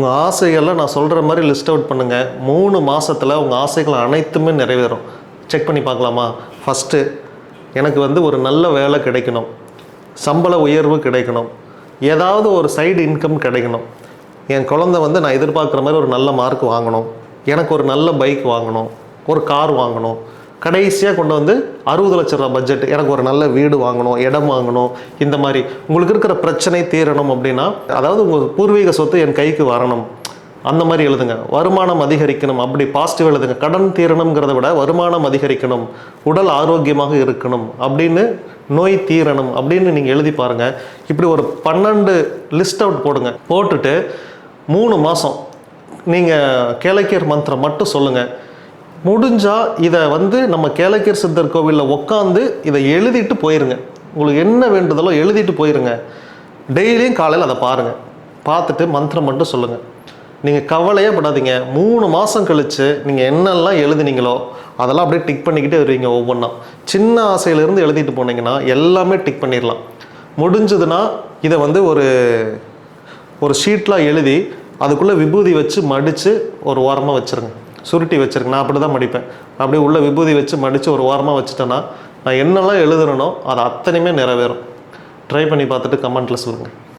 உங்கள் ஆசைகளை நான் சொல்கிற மாதிரி லிஸ்ட் அவுட் பண்ணுங்கள். 3 மாதத்தில் உங்கள் ஆசைகள் அனைத்துமே நிறைவேறும். செக் பண்ணி பார்க்கலாமா? ஃபஸ்ட்டு, எனக்கு வந்து ஒரு நல்ல வேலை கிடைக்கணும், சம்பள உயர்வு கிடைக்கணும், ஏதாவது ஒரு சைடு இன்கம் கிடைக்கணும், என் குழந்தை வந்து நான் எதிர்பார்க்குற மாதிரி ஒரு நல்ல மார்க் வாங்கணும், எனக்கு ஒரு நல்ல பைக் வாங்கணும், ஒரு கார் வாங்கணும், கடைசியாக கொண்டு வந்து 60 லட்ச ரூபா பட்ஜெட், எனக்கு ஒரு நல்ல வீடு வாங்கணும், இடம் வாங்கணும். இந்த மாதிரி உங்களுக்கு இருக்கிற பிரச்சனை தீரணும் அப்படின்னா, அதாவது உங்கள் பூர்வீக சொத்து என் கைக்கு வரணும், அந்த மாதிரி எழுதுங்க. வருமானம் அதிகரிக்கணும், அப்படி பாசிட்டிவ் எழுதுங்க. கடன் தீரணுங்கிறத விட வருமானம் அதிகரிக்கணும், உடல் ஆரோக்கியமாக இருக்கணும், அப்படின்னு நோய் தீரணும் அப்படின்னு நீங்கள் எழுதி பாருங்கள். இப்படி ஒரு 12 லிஸ்ட் அவுட் போடுங்க. போட்டுட்டு 3 மாதம் நீங்கள் கேளக்கியர் மந்திரம் மட்டும் சொல்லுங்கள். முடிஞ்சால் இதை வந்து நம்ம கேளக்கியர் சித்தர் கோவிலில் உட்காந்து இதை எழுதிட்டு போயிருங்க. உங்களுக்கு என்ன வேண்டுதலோ எழுதிட்டு போயிருங்க. டெய்லியும் காலையில் அதை பாருங்கள். பார்த்துட்டு மந்திரம் மட்டும் சொல்லுங்கள். நீங்கள் கவலையே படாதீங்க. 3 மாதம் கழித்து நீங்கள் என்னெல்லாம் எழுதுனீங்களோ அதெல்லாம் அப்படியே டிக் பண்ணிக்கிட்டே வருவீங்க. ஒவ்வொன்றா சின்ன ஆசையிலேருந்து எழுதிட்டு போனீங்கன்னா எல்லாமே டிக் பண்ணிடலாம். முடிஞ்சதுன்னா இதை வந்து ஒரு ஷீட்லாம் எழுதி அதுக்குள்ளே விபூதி வச்சு மடித்து ஒரு ஓரமாக வச்சுருங்க. சுருட்டி வச்சுருங்க. நான் அப்படி தான் மடிப்பேன். அப்படியே உள்ள விபூதி வச்சு மடித்து ஒரு ஓரமாக வச்சுட்டேன்னா நான் என்னெல்லாம் எழுதுறனோ அது அத்தனையுமே நிறைவேறும். ட்ரை பண்ணி பார்த்துட்டு கமெண்ட்டில் சொல்லுங்கள்.